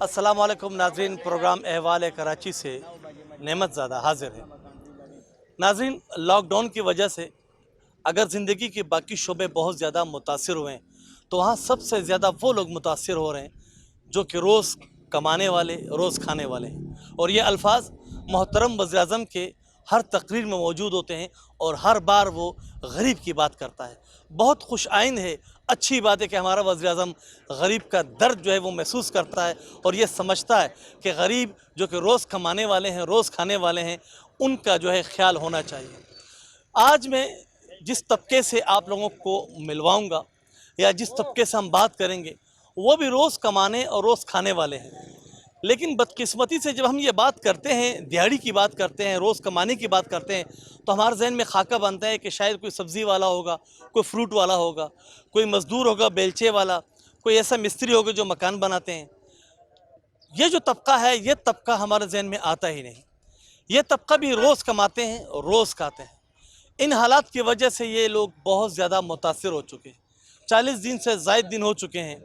अस्सलाम वालेकुम नाज़रीन, प्रोग्राम अहवाल कराची से नेमत ज़ादा हाजिर है। नाज़रीन, लॉकडाउन की वजह से अगर ज़िंदगी के बाकी शोबे बहुत ज़्यादा मुतासिर हुए हैं तो वहाँ सबसे ज़्यादा वो लोग मुतासिर हो रहे हैं जो कि रोज़ कमाने वाले, रोज़ खाने वाले हैं। और ये अल्फाज मोहतरम वज़ीर-ए-आज़म के हर तकरीर में मौजूद होते हैं और हर बार वो गरीब की बात करता है। बहुत खुश आइंद है, अच्छी बात है कि हमारा वज़ीर-ए-आज़म गरीब का दर्द जो है वो महसूस करता है और ये समझता है कि गरीब जो कि रोज़ कमाने वाले हैं, रोज़ खाने वाले हैं, उनका जो है ख्याल होना चाहिए। आज मैं जिस तबके से आप लोगों को मिलवाऊंगा या जिस तबके से हम बात करेंगे वो भी रोज़ कमाने और रोज़ खाने वाले हैं। लेकिन बदकिस्मती से जब हम ये बात करते हैं, दिहाड़ी की बात करते हैं, रोज़ कमाने की बात करते हैं, तो हमारे जहन में खाका बनता है कि शायद कोई सब्ज़ी वाला होगा, कोई फ्रूट वाला होगा, कोई मज़दूर होगा बेलचे वाला, कोई ऐसा मिस्त्री होगा जो मकान बनाते हैं। ये जो तबका है, ये तबका हमारे जहन में आता ही नहीं। ये तबका भी रोज़ कमाते हैं और रोज़ खाते हैं। इन हालात की वजह से ये लोग बहुत ज़्यादा मुतासिर हो चुके हैं। 40 दिन से ज़ायद दिन हो चुके हैं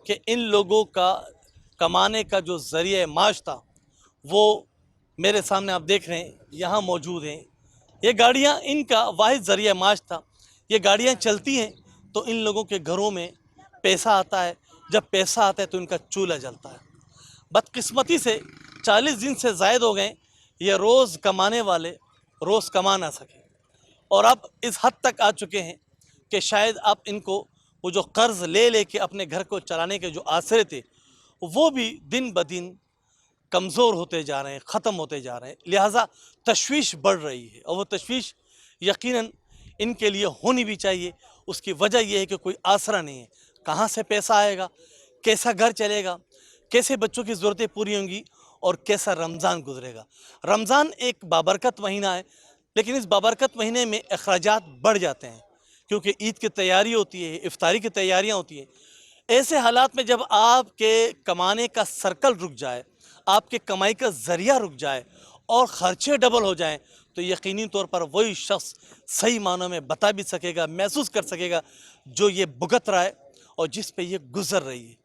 कि इन लोगों का कमाने का जो ज़रिया माश था वो मेरे सामने आप देख रहे हैं, यहाँ मौजूद हैं। ये गाड़ियाँ इनका वाहिद ज़रिया माश था। ये गाड़ियाँ चलती हैं तो इन लोगों के घरों में पैसा आता है, जब पैसा आता है तो इनका चूल्हा जलता है। बदकिस्मती से 40 दिन से ज़ायद हो गए ये रोज़ कमाने वाले रोज़ कमा ना सके और अब इस हद तक आ चुके हैं कि शायद आप इनको वो जो कर्ज़ ले के अपने घर को चलाने के जो आसरे थे वो भी दिन ब दिन कमज़ोर होते जा रहे हैं, ख़त्म होते जा रहे हैं। लिहाजा तशवीश बढ़ रही है और वो तशवीश यकीनन इनके लिए होनी भी चाहिए। उसकी वजह यह है कि कोई आसरा नहीं है। कहाँ से पैसा आएगा, कैसा घर चलेगा, कैसे बच्चों की ज़रूरतें पूरी होंगी और कैसा रमज़ान गुजरेगा। रमज़ान एक बाबरकत महीना है, लेकिन इस बाबरकत महीने में अखराजात बढ़ जाते हैं क्योंकि ईद की तैयारी होती है, इफ्तारी की तैयारियां होती हैं। ऐसे हालात में जब आपके कमाने का सर्कल रुक जाए, आपके कमाई का ज़रिया रुक जाए और ख़र्चे डबल हो जाएं, तो यकीनी तौर पर वही शख्स सही मानों में बता भी सकेगा, महसूस कर सकेगा जो ये भुगत रहा है और जिस पे ये गुज़र रही है।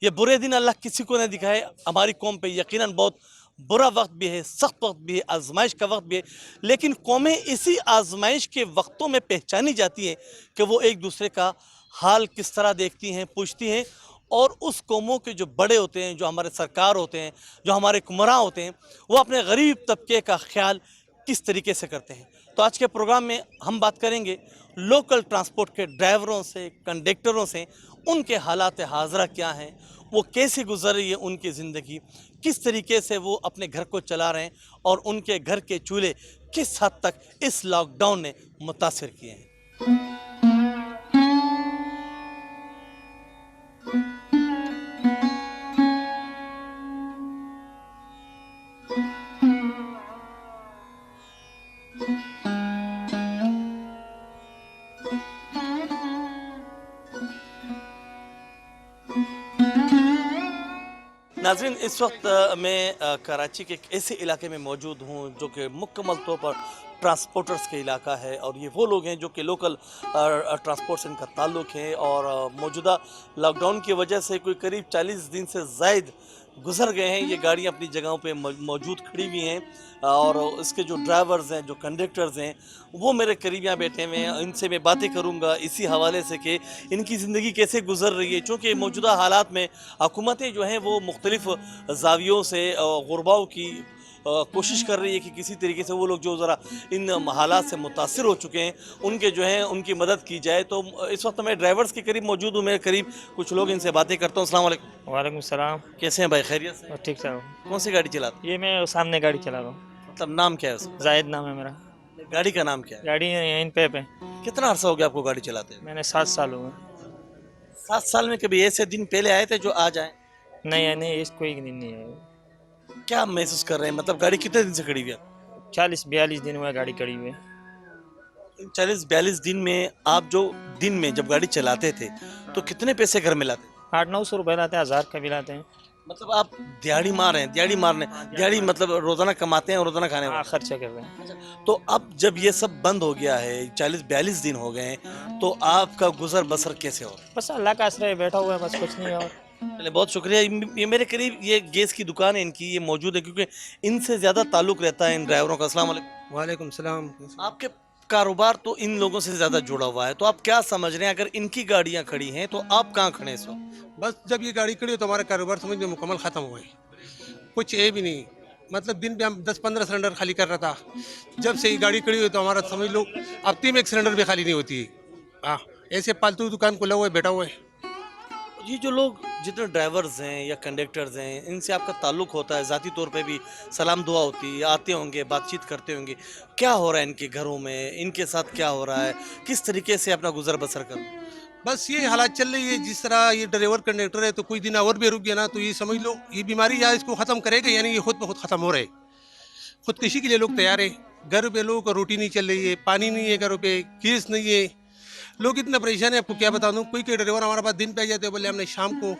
ये बुरे दिन अल्लाह किसी को नहीं दिखाए। हमारी कौम पे यकीनन बहुत बुरा वक्त भी है, सख्त वक्त भी है, आजमाइश का वक्त भी है, लेकिन कौमें इसी आजमाइश के वक्तों में पहचानी जाती हैं कि वो एक दूसरे का हाल किस तरह देखती हैं, पूछती हैं। और उस कौमों के जो बड़े होते हैं, जो हमारे सरकार होते हैं, जो हमारे हुक्मरां होते हैं, वो अपने गरीब तबके का ख्याल किस तरीके से करते हैं। तो आज के प्रोग्राम में हम बात करेंगे लोकल ट्रांसपोर्ट के ड्राइवरों से, कंडक्टरों से, उनके हालात हाज़रा क्या हैं, वो कैसे गुजर रही है उनकी ज़िंदगी, किस तरीके से वो अपने घर को चला रहे हैं और उनके घर के चूल्हे किस हद तक इस लॉकडाउन ने मुतासिर किए हैं। नाज़रीन, इस वक्त मैं कराची के एक ऐसे इलाके में मौजूद हूँ जो कि मुकम्मल तौर पर ट्रांसपोर्टर्स के इलाका है और ये वो लोग हैं जो कि लोकल ट्रांसपोर्ट से इनका ताल्लुक़ है। और मौजूदा लॉकडाउन की वजह से कोई करीब 40 दिन से ज़ायद गुजर गए हैं। ये गाड़ियाँ अपनी जगहों पे मौजूद खड़ी हुई हैं और इसके जो ड्राइवर्स हैं, जो कंडक्टर्स हैं, वो मेरे करीब यहाँ बैठे हुए हैं। इनसे मैं बातें करूँगा इसी हवाले से कि इनकी ज़िंदगी कैसे गुजर रही है, चूँकि मौजूदा हालात में हुकूमतें जो हैं वो मुख्तलिफ़ ज़ावियों से गुरबाओं की कोशिश कर रही है कि किसी तरीके से वो लोग जो ज़रा इन हालात से मुतासिर हो चुके हैं उनके जो हैं उनकी मदद की जाए। तो इस वक्त मैं ड्राइवर्स के करीब मौजूद हूँ, मेरे करीब कुछ लोग, इनसे बातें करता हूँ। अस्सलाम वालेकुम। वालेकुम सलाम। कैसे हैं भाई, खैरियत से? ठीक ठाक। कौन सी गाड़ी चलाते ये मैं सामने गाड़ी चला रहा हूँ। हैं? मतलब नाम क्या है उसका? जायद नाम है मेरा। गाड़ी का नाम क्या है? गाड़ी यहीं पे कितना अर्सा हो गया आपको गाड़ी चलाते हैं? मैंने 7 साल हुए। 7 साल में कभी ऐसे दिन पहले आए थे जो आज आए? नहीं नहीं, इस कोई दिन नहीं है। क्या महसूस कर रहे हैं, मतलब गाड़ी कितने दिन से खड़ी हुई है? 40-42 दिन हुआ गाड़ी खड़ी हुई। 40-42 दिन में आप जो दिन में जब गाड़ी चलाते थे तो कितने पैसे घर में लाते? 800-900 रुपये लाते हैं, 1000 का भी लाते हैं। मतलब आप दिहाड़ी मार रहे हैं, दिहाड़ी मारने, दिहाड़ी मतलब रोजाना कमाते हैं और रोजाना खाने हाँ, वाले। खर्चा कर रहे हैं। तो अब जब ये सब बंद हो गया है, 40-42 दिन हो गए हैं, तो आपका गुजर बसर कैसे हो रहा है? बस अल्लाह का आसरा है, बैठा हुआ है, बस कुछ नहीं है। और चलिए बहुत शुक्रिया। ये मेरे करीब ये गैस की दुकान है इनकी, ये मौजूद है क्योंकि इनसे ज़्यादा ताल्लुक़ रहता है इन ड्राइवरों का। अस्सलाम वालेकुम। वालेकुम सलाम। आपके कारोबार तो इन लोगों से ज़्यादा जुड़ा हुआ है, तो आप क्या समझ रहे हैं अगर इनकी गाड़ियाँ खड़ी हैं तो आप कहाँ खड़े हैं इस वक्त? बस जब ये गाड़ी खड़ी हो तो हमारा कारोबार समझ लो मुकम्मल ख़त्म हुआ है, कुछ है भी नहीं। मतलब दिन पे हम 10-15 सिलेंडर खाली कर रहा था, जब से ये गाड़ी खड़ी हुई तो हमारा समझ लो हफ्ते में एक सिलेंडर भी खाली नहीं होती है। हाँ, ऐसे फालतू दुकान खुला हुआ है, बैठा हुआ है। ये जो लोग जितने ड्राइवर्स हैं या कंडक्टर्स हैं, इनसे आपका ताल्लुक़ होता है, ज़ाती तौर पे भी सलाम दुआ होती है, आते होंगे, बातचीत करते होंगे, क्या हो रहा है इनके घरों में, इनके साथ क्या हो रहा है, किस तरीके से अपना गुजर बसर कर? बस ये हालात चल रही है, जिस तरह ये ड्राइवर कंडक्टर है तो कोई दिन और भी रुक गया ना तो ये समझ लो ये बीमारी या इसको ख़त्म करेगा, यानी ये खुद ब खुद ख़त्म हो रहा है। खुदकुशी के लिए लोग तैयार है। घर पे लोगों को रोटी नहीं चल रही है, पानी नहीं है घरों पे, गैस नहीं है, लोग इतना परेशान है, आपको क्या बता दूं। कोई ड्राइवर हमारे पास दिन पे आ जाते हैं, बोले हमने शाम को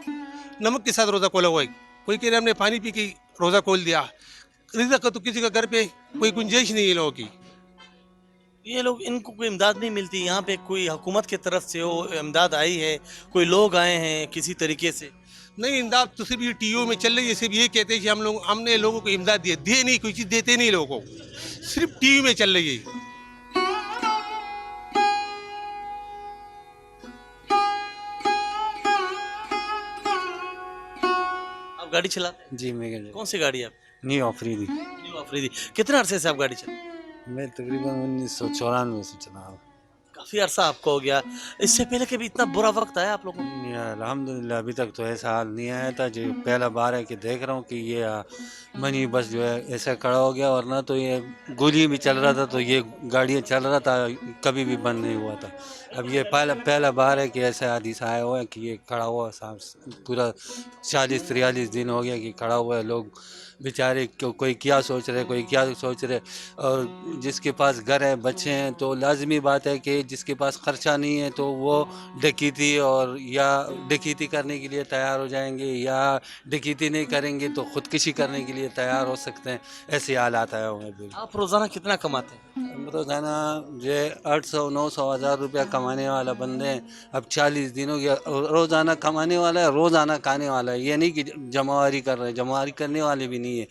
नमक के साथ रोज़ा खोला हुआ है, कोई कह रहे हमने पानी पी के रोज़ा खोल दिया। रिज़्क़ का तो किसी का घर पे कोई गुंजाइश नहीं है लोगों की। ये लोग, इनको कोई इमदाद नहीं मिलती यहाँ पे? कोई हुकूमत की तरफ से वो इमदाद आई है, कोई लोग आए हैं किसी तरीके से? नहीं, इमदाद तो सिर्फ ये टीओ में चल रही है, सिर्फ ये कहते हैं कि हमने लोगों को इमदाद दिए नहीं, कोई चीज़ देते नहीं लोगों को, सिर्फ टीवी में चल रही है। आप गाड़ी चलाते हैं? जी मैं कौन सी गाड़ी है आप? न्यू अफरीदी। न्यू अफरीदी। कितने अरसे से आप गाड़ी चला? मैं तकरीबन 1994 से चला रहा हूँ। काफ़ी अरसा आपको हो गया। इससे पहले कभी इतना बुरा वक्त आया आप लोगों को? अल्हम्दुलिल्लाह अभी तक तो ऐसा हाल नहीं आया था। जो पहला बार है कि देख रहा हूँ कि ये मनी बस जो है ऐसा खड़ा हो गया, और ना तो ये गोली भी चल रहा था तो ये गाड़ियाँ चल रहा था, कभी भी बंद नहीं हुआ था। अब ये पहला बार है कि ऐसा हादिसा आया हुआ है कि ये खड़ा हुआ साहब पूरा 40-43 दिन हो गया कि खड़ा हुआ है। लोग बेचारे कोई क्या सोच रहे, कोई क्या सोच रहे, और जिसके पास घर है, बच्चे हैं, तो लाजमी बात है कि जिसके पास खर्चा नहीं है तो वो डकैती और या डकैती करने के लिए तैयार हो जाएंगे, या डकैती नहीं करेंगे तो ख़ुदकुशी करने के लिए तैयार हो सकते हैं। ऐसे हालात आए हुए हैं अभी। आप रोज़ाना कितना कमाते हैं? रोज़ाना जो 800-900 हज़ार रुपया कमाने वाला बंदे हैं। अब 40 दिन हो गया, रोज़ाना कमाने वाला है, रोज़ाना खाने वाला है। ये नहीं कि जमावारी कर रहे हैं, जमावारी करने वाले भी नहीं है।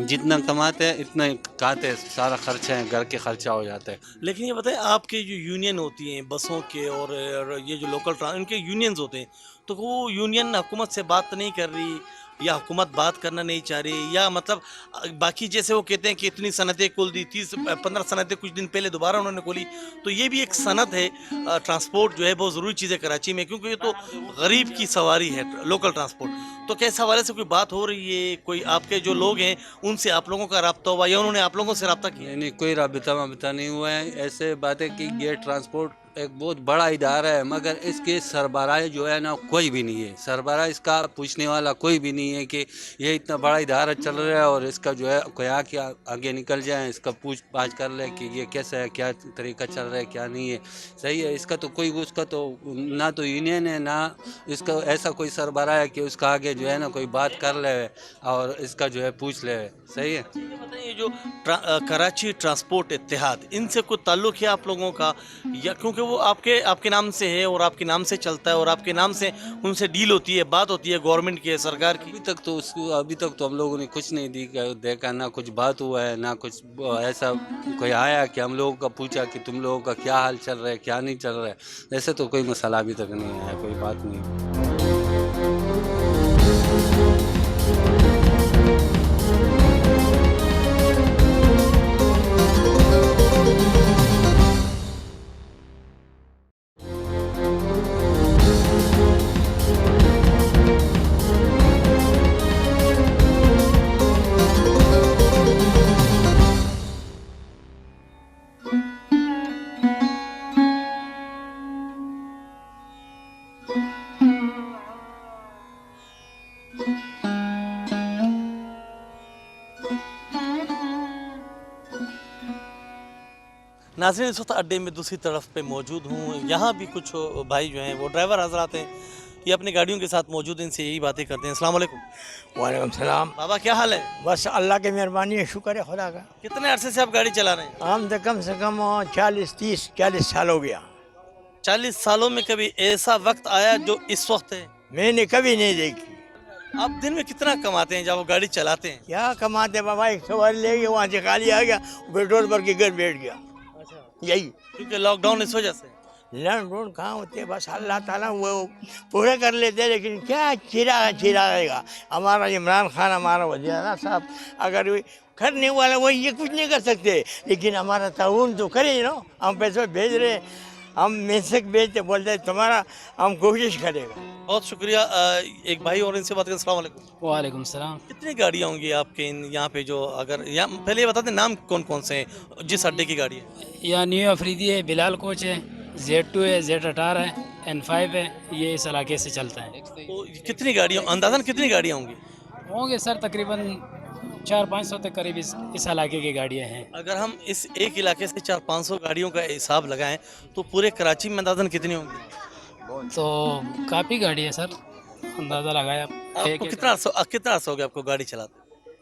जितना कमाते हैं इतना ही खाते हैं, सारा खर्चा है, घर के खर्चा हो जाता है। लेकिन ये बताएं, आपके जो यूनियन होती हैं बसों के और ये जो लोकल इनके यूनियंस होते हैं, तो वो यूनियन हुकूमत से बात नहीं कर रही, या हुकूमत बात करना नहीं चाह रही, या मतलब बाकी जैसे वो कहते हैं कि इतनी सनतें खोल दी, 30-15 सनतें कुछ दिन पहले दोबारा उन्होंने खोली, तो ये भी एक सनत है। ट्रांसपोर्ट जो है बहुत ज़रूरी चीज़ है कराची में, क्योंकि ये तो गरीब की सवारी है लोकल ट्रांसपोर्ट। तो क्या इस हवाले से कोई बात हो रही है? कोई आपके जो लोग हैं उनसे आप लोगों का रब्ता हुआ, या उन्होंने आप लोगों से रब्ता किया? नहीं, कोई राबिता नहीं हुआ है। ऐसे बातें कि ये ट्रांसपोर्ट एक बहुत बड़ा इदारा है, मगर इसके सरबराह जो है ना कोई भी नहीं है। सरबराह इसका पूछने वाला कोई भी नहीं है कि ये इतना बड़ा इदारा चल रहा है और इसका जो है कोई आके आगे निकल जाए, इसका पूछ पाछ कर ले कि ये कैसा है, क्या तरीका चल रहा है, क्या नहीं है, सही है। इसका तो कोई, उसका तो ना तो यूनियन है, ना इसका ऐसा कोई सरबराह है कि उसका आगे जो है ना कोई बात कर ले और इसका जो है पूछ ले, सही है। ये बताइए, जो कराची ट्रांसपोर्ट इत्तेहाद, इनसे कोई ताल्लुक़ है आप लोगों का? या क्योंकि वो आपके नाम से है और आपके नाम से चलता है और आपके नाम से उनसे डील होती है, बात होती है गवर्नमेंट की, सरकार की? अभी तक तो हम लोगों ने कुछ नहीं देखा, ना कुछ बात हुआ है, ना कुछ ऐसा कोई आया कि हम लोगों का पूछा कि तुम लोगों का क्या हाल चल रहा है, क्या नहीं चल रहा है। ऐसे तो कोई मसला अभी तक नहीं आया, कोई बात नहीं। नाज़रीन, इस वक्त अड्डे में दूसरी तरफ पे मौजूद हूँ। यहाँ भी कुछ भाई जो हैं वो ड्राइवर हजरात हैं, ये अपनी गाड़ियों के साथ मौजूद हैं, इनसे यही बातें करते हैं। अस्सलाम वालेकुम। वालेकुम सलाम। बाबा क्या हाल है? बस अल्लाह की मेहरबानी है, शुक्र है खुदा का। कितने अरसे से आप गाड़ी चला रहे हैं? हम तो कम से कम 40 साल हो गया। 40 सालों में कभी ऐसा वक्त आया जो इस वक्त है? میں نے کبھی نہیں دیکھی. آپ دن میں کتنا کماتے ہیں جب وہ گاڑی چلاتے ہیں؟ کیا کماتے بابا, ایک سواری لے گیا وہاں سے خالی آ گیا, پیٹرول بھر کے گھر بیٹھ گیا. یہی کیونکہ لاک ڈاؤن اس وجہ سے. لڑ ڈون کہاں ہوتے, بس اللہ تعالیٰ وہ پورے کر لیتے, لیکن کیا چرائے گا. ہمارا عمران خان, ہمارا وزیر اعلیٰ صاحب, اگر کرنے والا وہ یہ کچھ نہیں کر سکتے, لیکن ہمارا تعاون تو کرے نا. ہم پیسے بھیج رہے, ہم میسک بھیجتے, بولتے تمہارا ہم کوشش کرے گا. بہت شکریہ. ایک بھائی اور ان سے بات کریں. السلام علیکم. وعلیکم السلام. کتنی گاڑیاں ہوں گی آپ کے یہاں پہ جو, اگر پہلے یہ بتا دیں نام کون کون سے ہیں جس اڈے کی گاڑی ہے؟ یا نیو افریدی ہے, بلال کوچ ہے, Z2 ہے, Z18 ہے, N5 ہے, یہ اس علاقے سے چلتا ہے. تو کتنی گاڑیاں اندازاً کتنی گاڑیاں ہوں گی؟ ہوں گے سر تقریباً 400-500 تک قریب اس علاقے کی گاڑیاں ہیں. اگر ہم اس ایک علاقے سے 400-500 گاڑیوں کا حساب لگائیں تو پورے کراچی میں اندازاً کتنی ہوں گی؟ تو کافی گاڑی ہے سر, اندازہ لگایا. آپ کو کتنا عرصہ ہو گیا آپ کو گاڑی چلاتے؟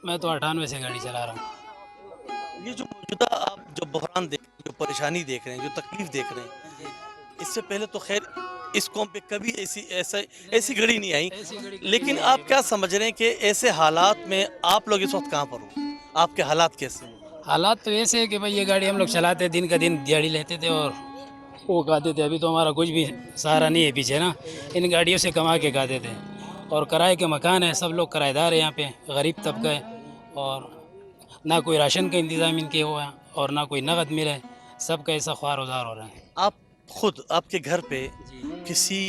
میں تو 98 سے گاڑی چلا رہا ہوں. یہ جو موجودہ آپ جو بحران دیکھ رہے ہیں, جو پریشانی دیکھ رہے ہیں, جو تکلیف دیکھ رہے ہیں, اس سے پہلے تو خیر اس قوم پہ کبھی ایسی گھڑی نہیں آئی, لیکن آپ کیا سمجھ رہے ہیں کہ ایسے حالات میں آپ لوگ اس وقت کہاں پر ہو؟ آپ کے حالات کیسے ہیں؟ حالات تو ایسے ہے کہ بھائی یہ گاڑی ہم لوگ چلاتے, دن کا دن دیہڑی لیتے تھے اور وہ کھاتے تھے. ابھی تو ہمارا کچھ بھی سہارا نہیں ہے پیچھے نا, ان گاڑیوں سے کما کے کھاتے تھے. اور کرائے کے مکان ہیں, سب لوگ کرایہ دار ہیں یہاں پہ, غریب طبقہ ہے, اور نہ کوئی راشن کا انتظام ان کے ہوا اور نہ کوئی نقد ملے, سب کا ایسا خوار وزار ہو رہا ہے. آپ خود آپ کے گھر پہ کسی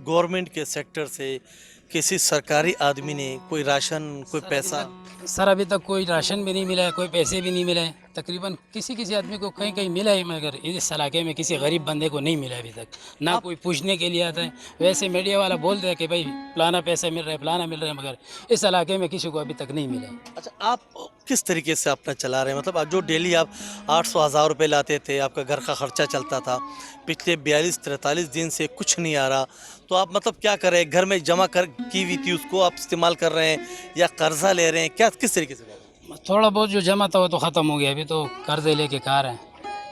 گورنمنٹ کے سیکٹر سے, کسی سرکاری آدمی نے کوئی راشن, کوئی پیسہ؟ سر ابھی تک کوئی راشن بھی نہیں ملا ہے, کوئی پیسے بھی نہیں ملے. تقریباً کسی آدمی کو کہیں ملا ہے, مگر اس علاقے میں کسی غریب بندے کو نہیں ملا ابھی تک. نہ کوئی پوچھنے کے لیے آتا ہے. ویسے میڈیا والا بولتے ہیں کہ بھائی فلانا پیسہ مل رہا ہے, فلانا مل رہا ہے, مگر اس علاقے میں کسی کو ابھی تک نہیں ملا. اچھا, آپ کس طریقے سے اپنا چلا رہے ہیں؟ مطلب جو ڈیلی آپ 800-1000 روپے لاتے تھے, آپ کا گھر کا خرچہ چلتا تھا, پچھلے 42-43 دن سے کچھ نہیں آ رہا, تو آپ مطلب کیا کر رہے ہیں؟ گھر میں جمع کی ہوئی تھی اس کو آپ استعمال کر رہے ہیں یا قرضہ لے رہے ہیں, کیا کس طریقے سے کر رہے ہیں؟ تھوڑا بہت جو جمع تھا وہ تو ختم ہو گیا. ابھی تو قرضے لے کے کار ہیں,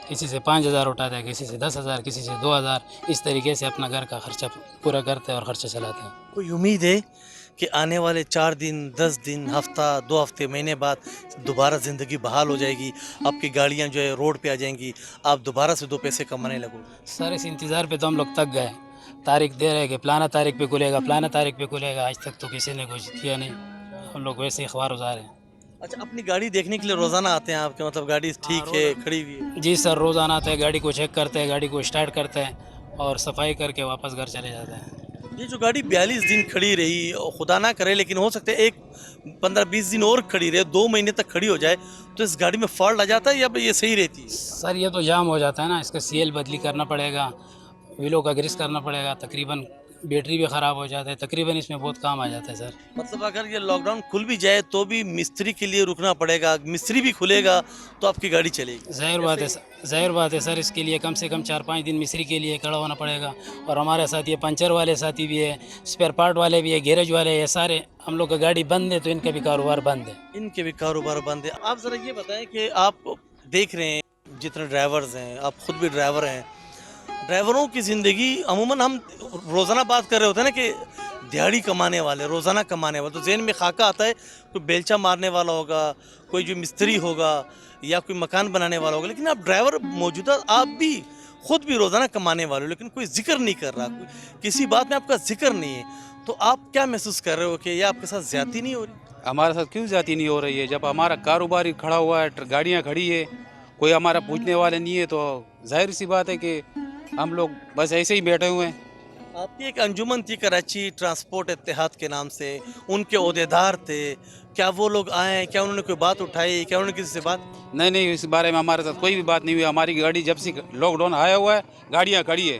کسی سے 5000 اٹھاتے ہیں, کسی سے 10000, کسی سے 2000, اس طریقے سے اپنا گھر کا خرچہ پورا کرتے ہیں اور خرچہ چلاتے ہیں. کوئی امید ہے کہ آنے والے 4 دن, 10 دن, ہفتہ, 2 ہفتے, مہینے بعد دوبارہ زندگی بحال ہو جائے گی, آپ کی گاڑیاں جو ہے روڈ پہ آ جائیں گی, آپ دوبارہ سے 2 پیسے کمانے لگو گے؟ سر اس انتظار پہ تو ہم لوگ تک گئے, تاریخ دے رہے کہ فلانا تاریخ پہ کھلے گا, فلانا تاریخ پہ کھلے گا. آج تک تو کسی نے کچھ کیا نہیں, ہم لوگ ویسے ہی خوار وزار ہیں. اچھا, اپنی گاڑی دیکھنے کے لیے روزانہ آتے ہیں آپ کے, مطلب گاڑی ٹھیک ہے, کھڑی ہوئی ہے؟ جی سر, روزانہ آتے ہیں, گاڑی کو چیک کرتے ہیں, گاڑی کو اسٹارٹ کرتے ہیں اور صفائی کر کے واپس گھر چلے جاتے ہیں. یہ جو گاڑی 42 دن کھڑی رہی, خدا نہ کرے لیکن ہو سکتا ہے ایک 15-20 دن اور کھڑی رہے, 2 مہینے تک کھڑی ہو جائے, تو اس گاڑی میں فالٹ آ جاتا ہے یا یہ صحیح رہتی ہے؟ سر یہ تو جام ہو جاتا ہے نا, اس کا CL بدلی کرنا پڑے گا, ویلو کا گریس کرنا پڑے گا, تقریباً بیٹری بھی خراب ہو جاتا ہے, تقریباً اس میں بہت کام آ جاتا ہے سر. مطلب اگر یہ لاک ڈاؤن کھل بھی جائے تو بھی مستری کے لیے رکنا پڑے گا, مستری بھی کھلے گا تو آپ کی گاڑی چلے گی. ظاہر بات ہے سر, اس کے لیے کم سے کم 4-5 دن مستری کے لیے کھڑا ہونا پڑے گا. اور ہمارے ساتھ یہ پنچر والے ساتھی بھی ہے, اسپیئر پارٹ والے بھی ہے, گیریج والے, یہ سارے ہم لوگ کا گاڑی بند ہے تو ان کا بھی کاروبار بند ہے. ان کے بھی کاروبار بند ہے. آپ ذرا یہ بتائیں کہ آپ دیکھ رہے ہیں جتنے ڈرائیورز ہیں, آپ خود بھی ڈرائیور ہیں, ڈرائیوروں کی زندگی عموماً ہم روزانہ بات کر رہے ہوتے ہیں نا کہ دیہڑی کمانے والے, روزانہ کمانے والے, تو ذہن میں خاکہ آتا ہے کوئی بیلچہ مارنے والا ہوگا, کوئی جو مستری ہوگا یا کوئی مکان بنانے والا ہوگا, لیکن آپ ڈرائیور موجودہ, آپ بھی خود بھی روزانہ کمانے والے ہو, لیکن کوئی ذکر نہیں کر رہا, کسی بات میں آپ کا ذکر نہیں ہے, تو آپ کیا محسوس کر رہے ہو کہ یہ آپ کے ساتھ زیادتی نہیں ہو رہی؟ ہمارے ساتھ کیوں زیادتی نہیں ہو رہی ہے؟ جب ہمارا کاروبار ہی کھڑا ہوا ہے, گاڑیاں کھڑی ہے, کوئی ہمارا پوچھنے والے نہیں ہے, تو ظاہر سی بات ہے کہ ہم لوگ بس ایسے ہی بیٹھے ہوئے ہیں. آپ کی ایک انجمن تھی کراچی ٹرانسپورٹ اتحاد کے نام سے, ان کے عہدیدار تھے, کیا وہ لوگ آئے, کیا انہوں نے کوئی بات اٹھائی, کیا انہوں نے کسی سے بات؟ نہیں, اس بارے میں ہمارے ساتھ کوئی بھی بات نہیں ہوئی. ہماری گاڑی جب سے لاک ڈاؤن آیا ہوا ہے, گاڑیاں کھڑی ہے,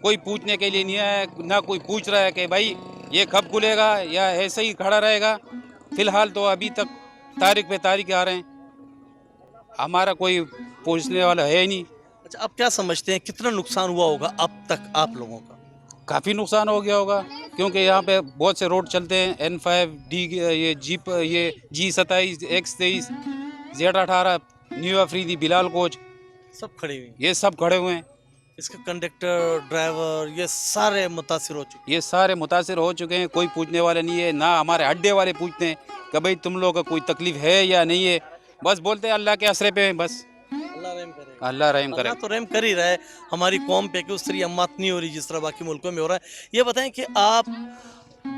کوئی پوچھنے کے لیے نہیں آیا, نہ کوئی پوچھ رہا ہے کہ بھائی یہ کب کھلے گا یا ایسے ہی کھڑا رہے گا. فی الحال تو ابھی تک تاریخ پہ تاریخ آ رہے ہیں, ہمارا کوئی پوچھنے والا ہے نہیں. اچھا, آپ کیا سمجھتے ہیں کتنا نقصان ہوا ہوگا اب تک آپ لوگوں کا؟ کافی نقصان ہو گیا ہوگا, کیونکہ یہاں پہ بہت سے روڈ چلتے ہیں, N5, یہ جیپ, یہ G27, X23, Z18, new Afridi, Bilal coach, سب کھڑی ہوئی, یہ سب کھڑے ہوئے ہیں. इसके कंडक्टर ड्राइवर ये सारे मुतासिर हो चुके ये सारे मुतासिर हो चुके हैं, कोई पूछने वाले नहीं है, ना हमारे अड्डे वाले पूछते हैं कि भाई तुम लोग का कोई तकलीफ है या नहीं है, बस बोलते हैं अल्लाह के असरे पे हैं, बस हैं। अल्लाह रहम करे। अल्लाह रहम करे। अल्लाह तो रहम कर ही रहा है हमारी कौम पे कि उस तरह अम्मात नहीं हो रही जिस तरह बाकी मुल्कों में हो रहा है। ये बताएं कि आप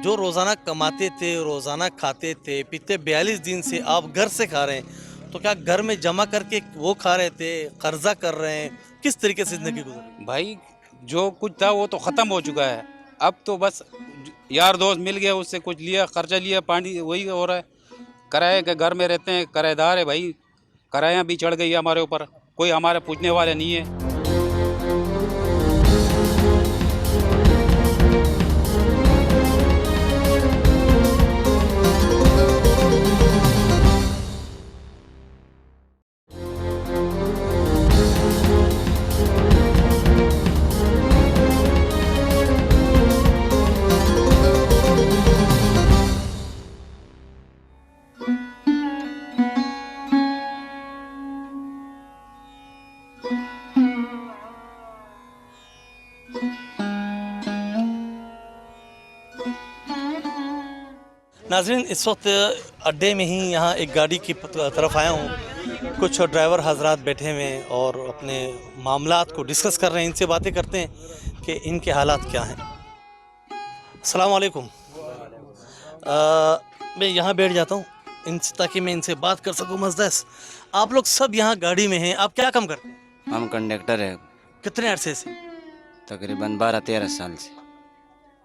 जो रोज़ाना कमाते थे, रोज़ाना खाते थे, पिछले 42 दिन से आप घर से खा रहे हैं, तो क्या घर में जमा करके वो खा रहे थे, कर्जा कर रहे हैं, किस तरीके से ज़िंदगी गुजर रही है? भाई जो कुछ था वो तो ख़त्म हो चुका है, अब तो बस यार दोस्त मिल गया, उससे कुछ लिया, खर्चा लिया, पानी वही हो रहा है। किराए के घर में रहते हैं, किराएदार है भाई, किराया भी चढ़ गई है हमारे ऊपर, कोई हमारे पूछने वाले नहीं है। नाज़रीन, इस वक्त अड्डे में ही यहाँ एक गाड़ी की तरफ आया हूँ। कुछ ड्राइवर हजरात बैठे हुए हैं और अपने मामलात को डिस्कस कर रहे हैं। इनसे बातें करते हैं कि इनके हालात क्या हैं। अस्सलाम वालेकुम। मैं यहाँ बैठ जाता हूँ इनसे ताकि मैं इनसे बात कर सकूँ मज़दस। आप लोग सब यहाँ गाड़ी में हैं, आप क्या काम करते हैं? हम कंडक्टर है, कितने अरसे से? तकरीबन 12-13 साल से।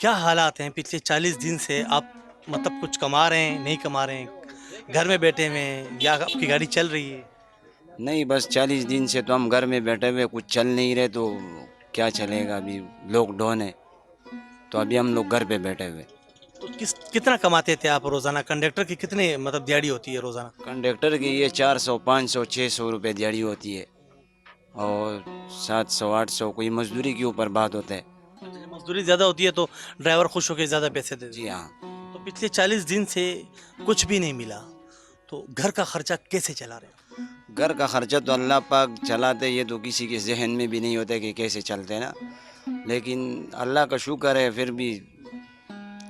क्या हालात हैं पिछले 40 दिन से? आप मतलब कुछ कमा रहे हैं, नहीं कमा रहे हैं, घर में बैठे हुए हैं या आपकी गाड़ी चल रही है? नहीं, बस 40 दिन से तो हम घर में बैठे हुए, कुछ चल नहीं रहे, तो क्या चलेगा, अभी लॉकडाउन है तो अभी हम लोग घर पे बैठे हुए। तो कितना कमाते थे आप रोज़ाना? कंडक्टर की कितनी मतलब दिहाड़ी होती है रोज़ाना? कंडक्टर की ये 400, 500, 600 रुपये दिहाड़ी होती है और 700, 800 कोई मजदूरी के ऊपर बात होता है। मजदूरी ज़्यादा होती है तो ड्राइवर खुश होकर ज़्यादा पैसे देते हैं। जी हाँ। तो पिछले 40 दिन से कुछ भी नहीं मिला, तो घर का खर्चा कैसे चला रहे हो? घर का खर्चा तो अल्लाह पाक चलाते, ये तो किसी के जहन में भी नहीं होता कि कैसे चलते ना, लेकिन अल्लाह का शुक्र है फिर भी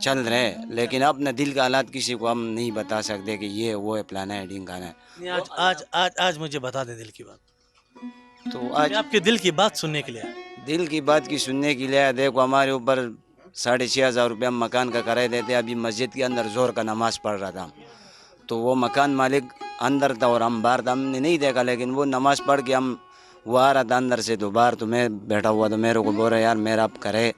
चल रहे हैं। लेकिन अपने दिल का हालात किसी को हम नहीं बता सकते कि ये वो है, प्लान है, ढिंगाना है। नहीं, आज मुझे बता दे दिल की बात। तो मैं आज आपके दिल की बात सुनने के लिए आया। दिल की बात की सुनने के लिए देखो, हमारे ऊपर 6,500 रुपये हम मकान का किराया देते। अभी मस्जिद के अंदर जोर का नमाज़ पढ़ रहा था, तो वो मकान मालिक अंदर था और हम बाहर था, हमने नहीं देखा, लेकिन वो नमाज़ पढ़ के हम वो आ रहा था अंदर से, तो बाहर तो मैं बैठा हुआ, तो मेरे को बोल रहा यार मेरा आप करे,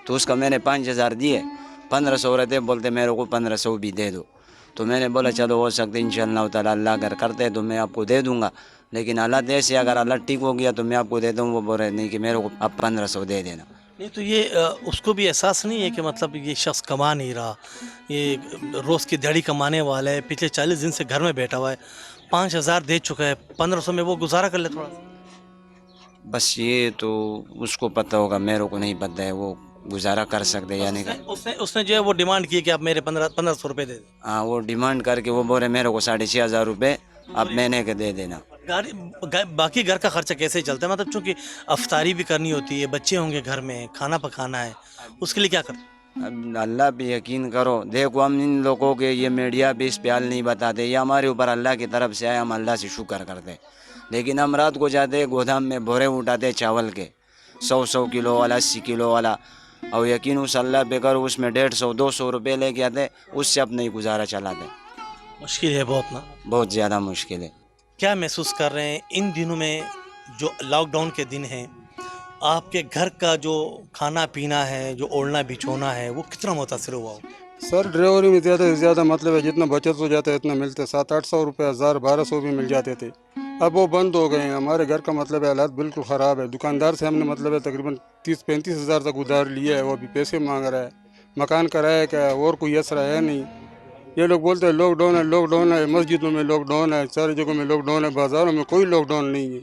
तो उसका मैंने 5,000 दिए, 1,500 रहते, बोलते मेरे को 1,500 भी दे दो। तो मैंने बोला चलो हो सकते इंशाअल्लाह ताला अल्लाह अगर करते तो मैं आपको दे दूंगा, लेकिन हालात ऐसे अगर अल्लाह ठीक हो गया तो मैं आपको दे दूँ। वो बोल रहे नहीं कि मेरे को आप 1,500 दे देना। नहीं तो ये उसको भी एहसास नहीं है कि मतलब ये शख्स कमा नहीं रहा, ये रोज़ की दिहाड़ी कमाने वाला है, पिछले 40 दिन से घर में बैठा हुआ है, 5,000 दे चुका है, 1,500 में वो गुजारा कर ले थोड़ा सा। बस ये तो उसको पता होगा, मेरे को नहीं पता है वो गुजारा कर सकते या नहीं कर। उसने जो है वो डिमांड की कि आप मेरे 1,500 रुपये दे दें। हाँ, वो डिमांड करके वो बोल रहे मेरे को 6,500 रुपये आप महीने के दे देना। बाकी घर का खर्चा कैसे चलता है? मतलब चूँकि अफ्तारी भी करनी होती है, बच्चे होंगे घर में, खाना पकाना है, उसके लिए क्या करते? अब अल्लाह पे यकीन करो, देखो हम इन लोगों के ये मीडिया पे इस पे हाल नहीं बताते, ये हमारे ऊपर अल्लाह की तरफ से आए, हम अल्लाह से शुक्र करते। लेकिन हम रात को जाते गोदाम में बोरे उठाते चावल के, 100 किलो वाला, 80 किलो वाला, और यकीन उस अल्लाह पे करो उसमें 150-200 रुपये लेके आते, उससे अपने ही गुजारा चलाते। मुश्किल है बहुत ना? बहुत ज़्यादा मुश्किल है। क्या महसूस कर रहे हैं इन दिनों में जो लॉकडाउन के दिन हैं, आपके घर का जो खाना पीना है, जो ओढ़ना बिछोना है, वो कितना मुतासिर हुआ हो? सर ड्राइवरी में ज़्यादा से ज़्यादा मतलब है जितना बचत हो जाता है इतना मिलते, 700-800 रुपये, 1,000-1,200 भी मिल जाते थे, अब वो बंद हो गए हैं। हमारे घर का मतलब है हालात बिल्कुल ख़राब है। दुकानदार से हमने मतलब है तकरीबन 30-35 हज़ार तक उधार लिया है, वो अभी पैसे मांग रहा है। मकान कराया क्या है, और कोई असरा है नहीं। ये लोग बोलते हैं लॉकडाउन है, लॉकडाउन है, मस्जिदों में लॉकडाउन है, सारी जगहों में लॉकडाउन है, बाज़ारों में कोई लॉकडाउन नहीं है।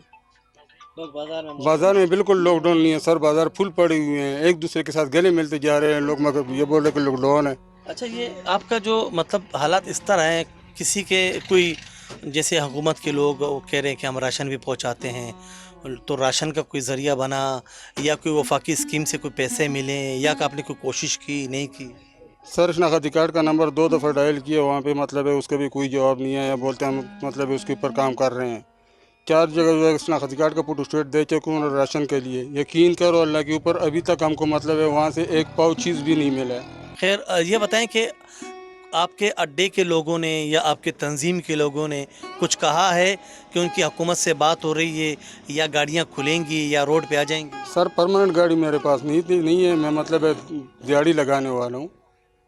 बाज़ार में बिल्कुल लॉकडाउन नहीं है सर, बाज़ार फुल पड़े हुए हैं, एक दूसरे के साथ गले मिलते जा रहे हैं लोग, मगर ये बोल रहे कि लॉकडाउन है। अच्छा, ये आपका जो मतलब हालात इस तरह है, किसी के कोई जैसे हुकूमत के लोग वो कह रहे हैं कि हम राशन भी पहुंचाते हैं, तो राशन का कोई ज़रिया बना या कोई वफाकी स्कीम से कोई पैसे मिले या कि आपने कोई कोशिश की नहीं की? सर शनाख्ती कार्ड का नंबर 2 दफ़ा डायल किया, वहाँ पे मतलब है उसका भी कोई जवाब नहीं आया, बोलते हैं हम मतलब है उसके ऊपर काम कर रहे हैं। 4 जगह जो है शनाख्ती कार्ड का फोटो स्टेट दे चुका हूँ राशन के लिए। यकीन करो अल्लाह के ऊपर अभी तक हमको मतलब है वहाँ से एक पाव चीज़ भी नहीं मिला है। खैर ये बताएं कि आपके अड्डे के लोगों ने या आपके तंजीम के लोगों ने कुछ कहा है कि उनकी हुकूमत से बात हो रही है या गाड़ियाँ खुलेंगी या रोड पे आ जाएंगी? सर परमानेंट गाड़ी मेरे पास नहीं है, मैं मतलब है दिहाड़ी लगाने वाला हूँ,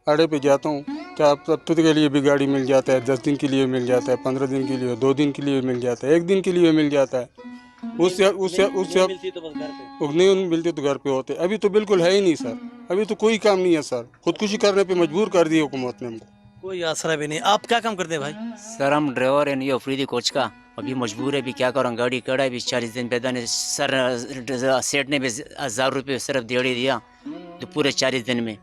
अड्डे पे जाता हूँ। क्या अब हफ्ते के लिए भी गाड़ी मिल जाता है, 10 दिन के लिए मिल जाता है, 15 दिन के लिए, 2 दिन के लिए मिल जाता है, 1 दिन के लिए मिल जाता है। उससे मिलती तो बस घर पे। नहीं मिलते तो घर पे होते। अभी तो बिल्कुल है ही नहीं सर, अभी तो कोई काम नहीं है सर, खुदकुशी करने पे मजबूर कर दी हुकूमत ने हमको। कोई आसरा भी नहीं। आप क्या काम करते हैं भाई? सर हम ड्राइवर हैं, ये अफरीदी कोच का। अभी मजबूर है, अभी क्या करूँ, गाड़ी कड़ा है, अभी 40 दिन पैदा ने सर सेठ ने भी 1000 रुपये सिर्फ दिहाड़ी दिया तो पूरे 40 दिन में।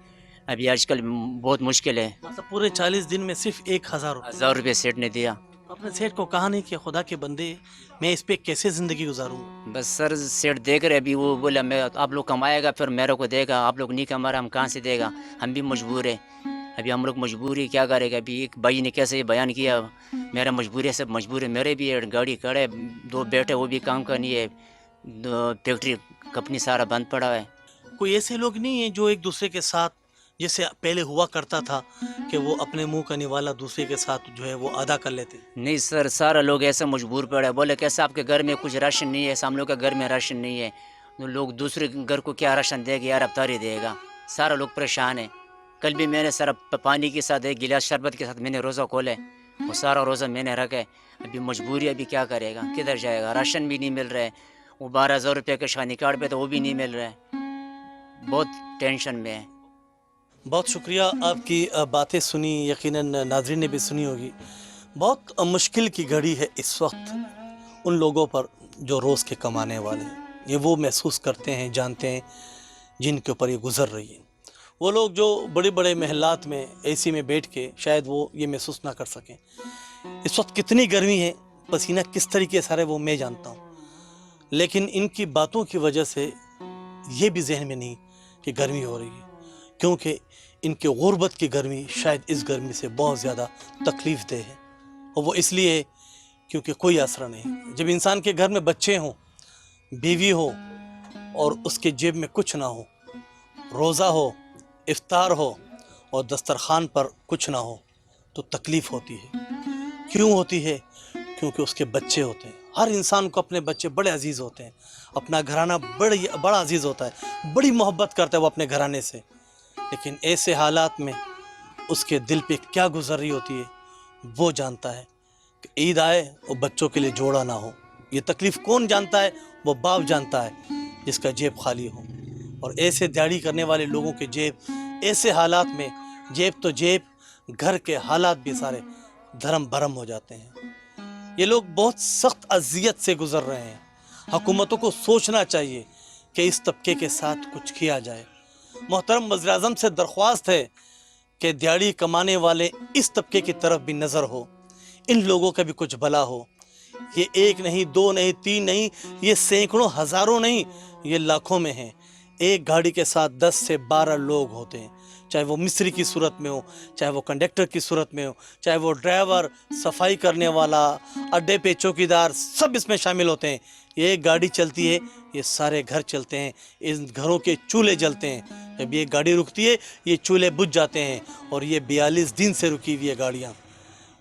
अभी आजकल बहुत मुश्किल है। मतलब पूरे 40 दिन में सिर्फ 1000 रुपये? 1000 रुपये सेठ ने दिया। अपने सेठ को कहा नहीं कि खुदा के बंदे मैं इस पे कैसे ज़िंदगी गुजारूँ? बस सर सेठ देख रहे, अभी वो बोला मैं आप लोग कमाएगा फिर मेरे को देगा, आप लोग नहीं कमा रहा हम कहाँ से देगा, हम भी मजबूर है। अभी हम लोग मजबूर है, क्या करेगा। अभी एक भाई ने कैसे बयान किया, मेरा मजबूरी है, सब मजबूर है, मेरे भी गाड़ी खड़े, 2 बेटे वो भी काम करनी है, फैक्ट्री कंपनी सारा बंद पड़ा है। कोई ऐसे लोग नहीं हैं जो एक दूसरे के साथ जैसे पहले हुआ करता था कि वो अपने मुंह का निवाला दूसरे के साथ जो है वो अदा कर लेते? नहीं सर, सारा लोग ऐसे मजबूर पड़े, बोले कैसे आपके घर में कुछ राशन नहीं है, हम लोग के घर में राशन नहीं है, तो लोग दूसरे घर को क्या राशन देगा यार, अवतारी देगा। सारा लोग परेशान है। कल भी मैंने सर पानी के साथ 1 गिलास शरबत के साथ मैंने रोज़ा खोले, वो सारा रोज़ा मैंने रखा है। अभी मजबूरी, अभी क्या करेगा, किधर जाएगा, राशन भी नहीं मिल रहा है, वो 12,000 रुपये के शादी कार्ड पे तो वो भी नहीं मिल रहा है, बहुत टेंशन में है। बहुत शुक्रिया, आपकी बातें सुनी, यकीनन नाज़रीन ने भी सुनी होगी। बहुत मुश्किल की घड़ी है इस वक्त उन लोगों पर जो रोज़ के कमाने वाले हैं। ये वो महसूस करते हैं, जानते हैं जिनके ऊपर ये गुज़र रही है। वो लोग जो बड़े बड़े महलात में एसी में बैठ के शायद वो ये महसूस ना कर सकें। इस वक्त कितनी गर्मी है, पसीना किस तरीके से आ रहा है वो मैं जानता हूँ, लेकिन इनकी बातों की वजह से ये भी जहन में नहीं कि गर्मी हो रही है, क्योंकि इनके गुर्बत की गर्मी शायद इस गर्मी से बहुत ज़्यादा तकलीफ़ दे है। और वो इसलिए क्योंकि कोई आसरा नहीं। जब इंसान के घर में बच्चे हों, बीवी हो और उसके जेब में कुछ ना हो, रोज़ा हो, इफ्तार हो और दस्तरखान पर कुछ ना हो, तो तकलीफ़ होती है। क्यों होती है? क्योंकि उसके बच्चे होते हैं। हर इंसान को अपने बच्चे बड़े अजीज़ होते हैं, अपना घराना बड़ा अजीज़ होता है, बड़ी मोहब्बत करता है वो अपने घराने से। लेकिन ऐसे हालात में उसके दिल पे क्या गुजर रही होती है वो जानता है कि ईद आए और बच्चों के लिए जोड़ा ना हो। ये तकलीफ़ कौन जानता है? वो बाप जानता है जिसका जेब खाली हो। और ऐसे दिहाड़ी करने वाले लोगों के जेब ऐसे हालात में, जेब तो जेब, घर के हालात भी सारे धर्म भरम हो जाते हैं। ये लोग बहुत सख्त अजियत से गुजर रहे हैं। हुकूमतों को सोचना चाहिए कि इस तबके के साथ कुछ किया जाए। मोहतरम वज़ीर-ए-आज़म से दरख्वास्त है कि दिहाड़ी कमाने वाले इस तबके की तरफ भी नज़र हो, इन लोगों का भी कुछ भला हो। ये 1 नहीं, 2 नहीं, 3 नहीं, ये सैकड़ों हज़ारों नहीं, ये लाखों में हैं। एक गाड़ी के साथ 10 से 12 लोग होते हैं, चाहे वो मिस्त्री की सूरत में हो, चाहे वो कंडक्टर की सूरत में हो, चाहे वो ड्राइवर, सफाई करने वाला, अड्डे पे चौकीदार, सब इसमें शामिल होते हैं। ये एक गाड़ी चलती है, ये सारे घर चलते हैं, इन घरों के चूल्हे जलते हैं। जब ये गाड़ी रुकती है ये चूल्हे बुझ जाते हैं, और ये 42 दिन से रुकी हुई है गाड़ियाँ।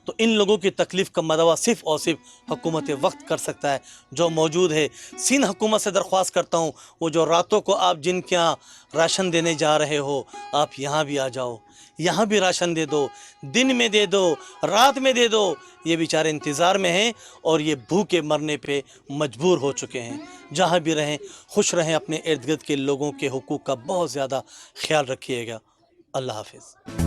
तो इन लोगों की तकलीफ़ का मदवा सिर्फ़ और सिर्फ हुकूमत वक्त कर सकता है जो मौजूद है। सिंध हुकूमत से दरख्वास्त करता हूँ, वो जो रातों को आप जिनके यहाँ राशन देने जा रहे हो, आप यहाँ भी आ जाओ, यहाँ भी राशन दे दो, दिन में दे दो, रात में दे दो। ये बेचारे इंतज़ार में हैं और ये भूखे मरने पे मजबूर हो चुके हैं। जहाँ भी रहें खुश रहें, अपने इर्द गिर्द के लोगों के हुकूक का बहुत ज़्यादा ख्याल रखिएगा। अल्लाह हाफिज़।